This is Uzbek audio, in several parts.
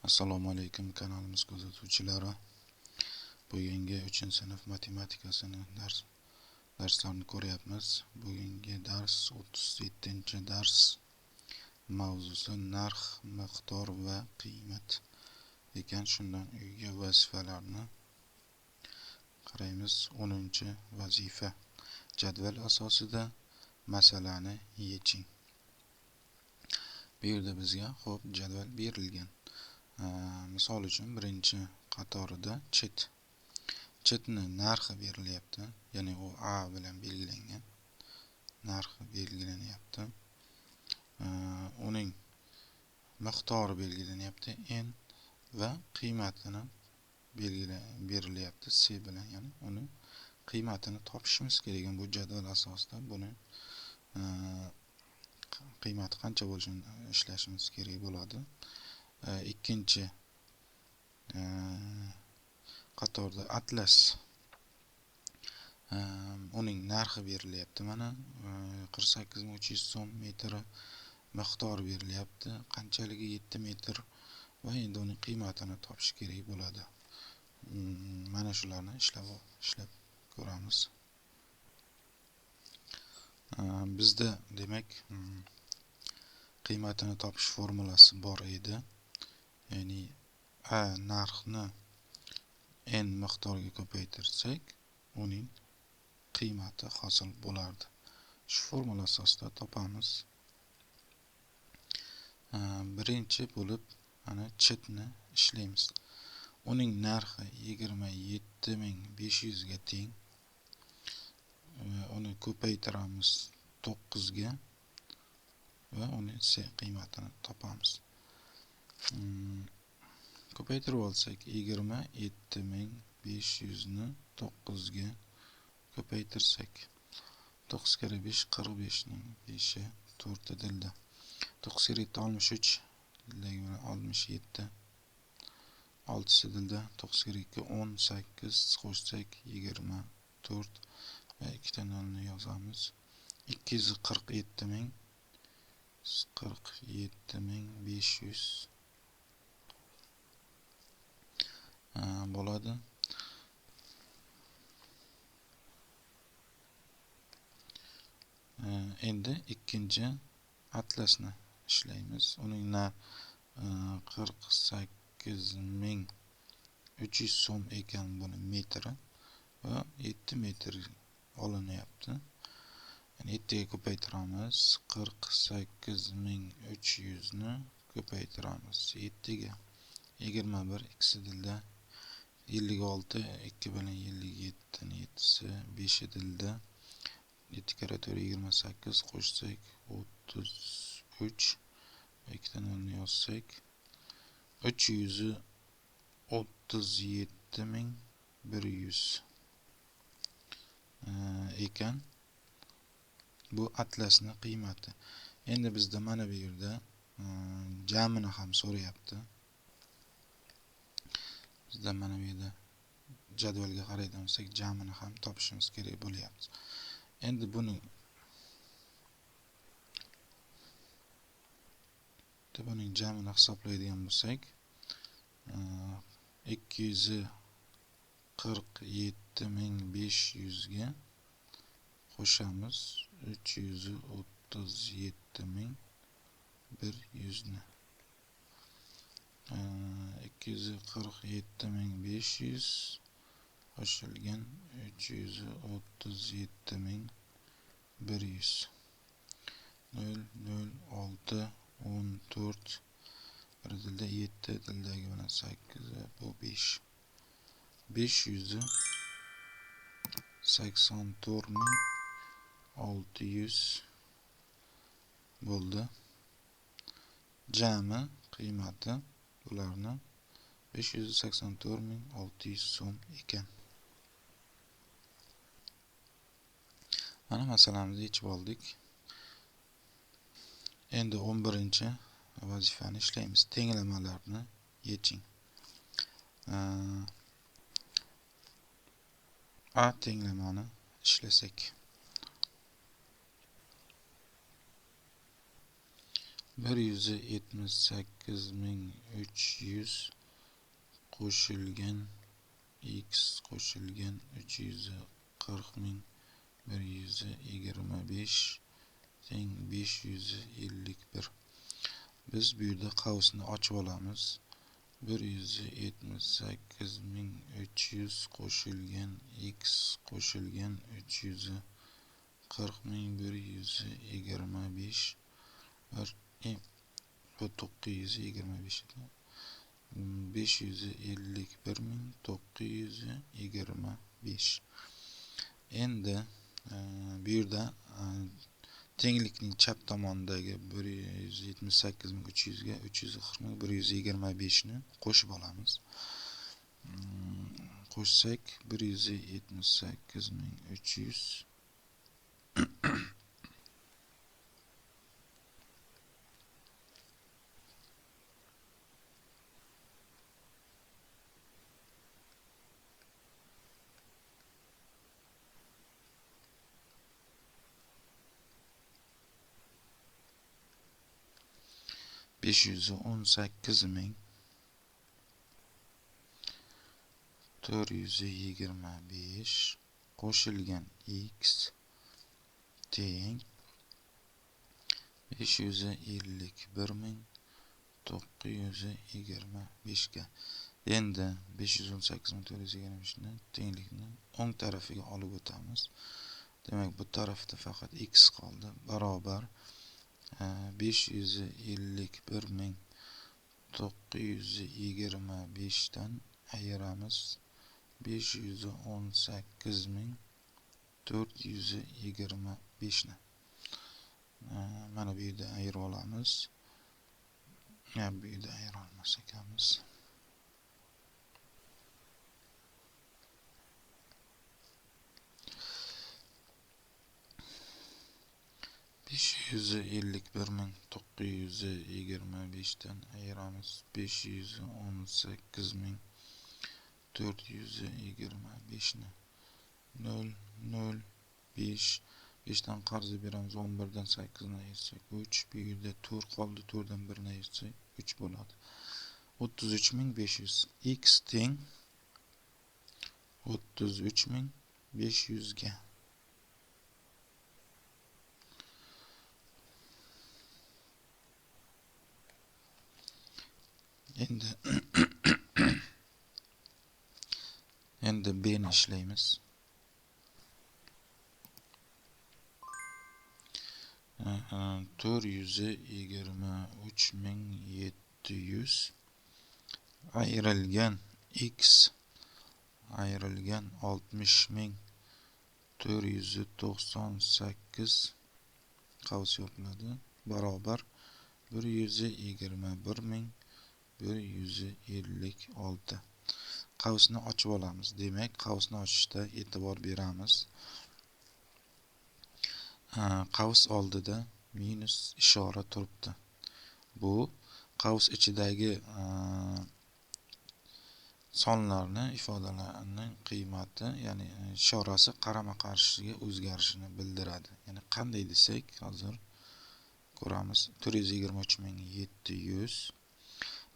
Assalomu alaykum kanalimiz kuzatuvchilari. Bugungi 3-sinf matematikasini darslarini ko'ryapmiz. Bugungi dars 37-dars. Mavzusi narx, miqdor va qiymat ekan. Shundan uyga vazifalarni qaraymiz. 10-vazifa. Jadval asosida masalani yeching. Bu yerda bizga jadval berilgan. Misol uchun birinchi qatorida chetni narxi berilyapti, ya'ni u A bilan belgilangan. Narxi belgilanyapti. Uning miqdori belgilanyapti N va qiymatini berilyapti C bilan, ya'ni uni qiymatini topishimiz kerak. Bu jadval asosida buni qiymati qancha bo'lishini ishlashimiz kerak bo'ladi. Ikkinchi qatorda atlas, uning narxi berilyapti. Mana 48300 so'm metri miqdor berilyapti. Qanchaligi 7 metr va endi uning qiymatini topish kerak bo'ladi. Mana shularni ishlab ko'ramiz. Bizda demak qiymatini topish formulasi bor edi. Ya'ni A narxni N miqdorga ko'paytirsak, uning qiymati hosil bo'lardi. Shu formula asosida topamiz. Birinchi bo'lib mana chetni ishlaymiz. Uning narxi 27500 ga teng. Uni ko'paytiramiz 9 ga va uni qiymatini topamiz. Ko'paytirib olsak 27500 ni 9 ga ko'paytirsak 9 kere 5 45 ning 5i 4 edildi. 9 kere 7 63 67 6 edildi. 9 kere 2 18 qo'shsak 24 va ikkita nolni yozamiz. 247500 bo'ladi. Endi ikkinchi atlasni ishlaymiz. Uning 48300 so'm ekan buni metri va 7 metr olinyapti. Yani 7 ga ko'paytiramiz. 48300 ni ko'paytiramiz 7 ga. 21 x edildi. 56 2 bilan 57 ni 7si 5 edildi. 7 kere 4 28 qo'shsak 33 va ikkita nolni yozsak 337100 ekan. Bu atlasni qiymati. Endi bizda mana bu yerda jamini ham so'rayapti. Bizda mana bu yerda jadvalga qaraydigan bo'lsak, jamini ham topishimiz kerak bo'lyapti. Endi buning jamini hisoblaydigan bo'lsak, 247500 ga qo'shamiz 337100 ni. 247500 qo'shilgan 337100 0 0 6 14 1 tilda 7 tildagi bilan 8 bu 5 584600 bo'ldi. Jami qiymati bularni 584600 so'm ekan. Mana masalamizni yechib oldik. Endi 11-vazifani ishlaymiz. Tenglamalarni yeching. A tenglamani ishlasak. 178.300 qo'shilgan x qo'shilgan 340.125 teng 551. Biz bu yerda qavsni ochib olamiz. 178.300 qo'shilgan x qo'shilgan 340.125 bu 925 edi. 551.925. Endi bu yerda tenglikning chap tomonidagi 178.300 ga 340.125 ni qo'shib olamiz. Qo'shsak 178.300 518.425 qo'shilgan x teng 551.925 ga. Endi 518.425 ni tenglikni o'ng tarafiga olib o'tamiz. Demak, bu tarafda faqat x qoldi. Barobar 551.925 dan ayiramiz 518.425 ni. Mana bu yerda ayirib olamiz. Bu yerda ayira olmas ekanmiz. 551.925 dan ayiramiz 518.425 ni. 0 0 5 5 dan qarz beramiz. 11 dan 8 ni ayirsak 3. Bu yerda 4 qoldi. 4 dan 1 ni ayirsak 3 bo'ladi. 33.500 x teng 33.500 ga. Endi b ni ishlaymiz. 423.700 ayrilgan x ayrilgan 60.498 qavs yopiladi. Barobar 121.156. Qavsni ochib olamiz. Demak, qavsni ochishda e'tibor beramiz. Qavs oldida minus ishora turibdi. Bu qavs ichidagi sonlarni, ifodalarning qiymati, ya'ni ishorasi qarama-qarshiga o'zgarishini bildiradi. Ya'ni qanday desak, hozir ko'ramiz. 423.700.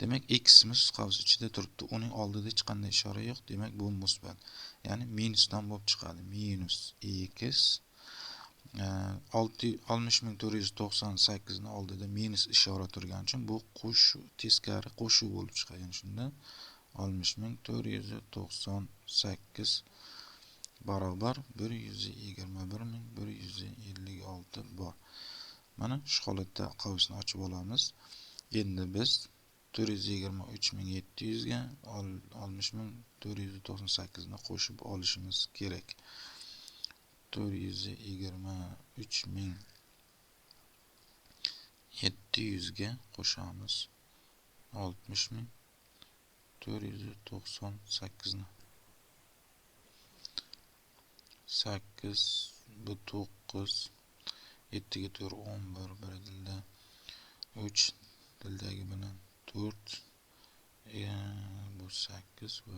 Demak, x imiz qavs ichida turibdi. Uning oldida hech qanday ishora yo'q. Demak, bu musbat. Ya'ni minusdan bo'lib chiqadi. Minus x 60.498 ni oldida minus ishora turgani uchun bu qo'shuv, teskari qo'shuv bo'lib chiqadi. Ya'ni shunda 60.498 barobar 121.156 bor. Mana shu holatda qavsni ochib olamiz. Endi biz 423.700 ga 60.498 ni qo'shib olishimiz kerak. 423.700 ga qo'shamiz 60.498 ni. 8 bu 9 7 ga 4 11 bir dilda 3 dildagi bilan 4 bu 8 va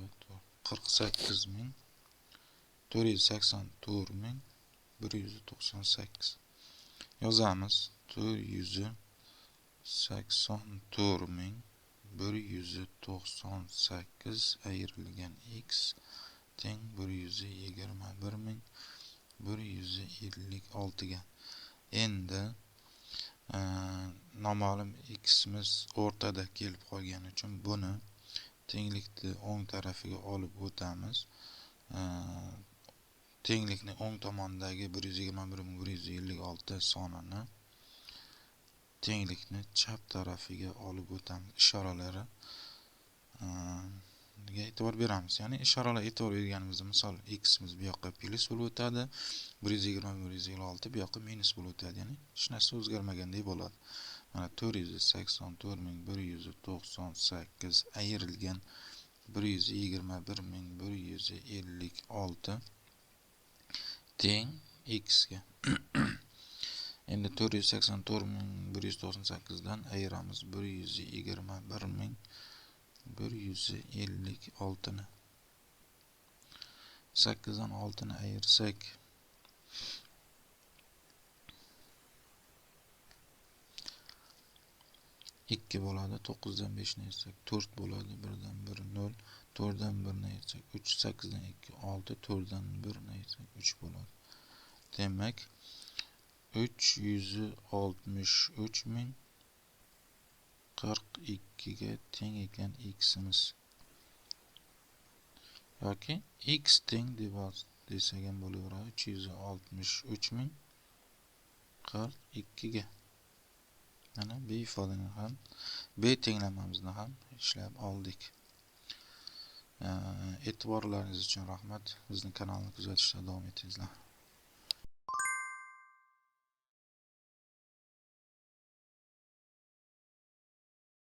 48.484.198 yozamiz. 484.198 184.198 ayrilgan x teng 121.156 ga. Endi noma'lum x'imiz o'rtada kelib qolgani uchun buni tenglikni o'ng tarafiga olib o'tamiz. Tenglikni o'ng tomondagi 121.156 sonini tenglikni chap tarafiga olib o'tamiz. Ishoralari e'tibor beramiz. Ya'ni ishoralar e'tibor berganimizda, misol x'imiz bu yoqqa plyus bo'lib o'tadi, 120.156 bu yoqqa minus bo'lib o'tadi. Ya'ni hech narsa o'zgarmagandek bo'ladi. Mana 484.198 ayrilgan 121.156 teng x ga. Endi 484.198 dan ayiramiz 121.156 ni. 8 dan 6 ni ayirsak 2 bo'ladi. 9 dan 5 ni ayirsak 4 bo'ladi. 1 dan 1 0, 4 dan 1 ni ayirsak 3, 8 dan 2 6, 4 dan 1 ni ayirsak 3 bo'ladi. Demak 363.042 ga teng ekan x'imiz. Yoki x teng desak ham bo'laveradi. 363.042 ga. Mana bu ifodani ham, b tenglamamizni ham ishlab oldik. E'tiborlaringiz uchun rahmat. Bizning kanalni kuzatishda davom etingizlar.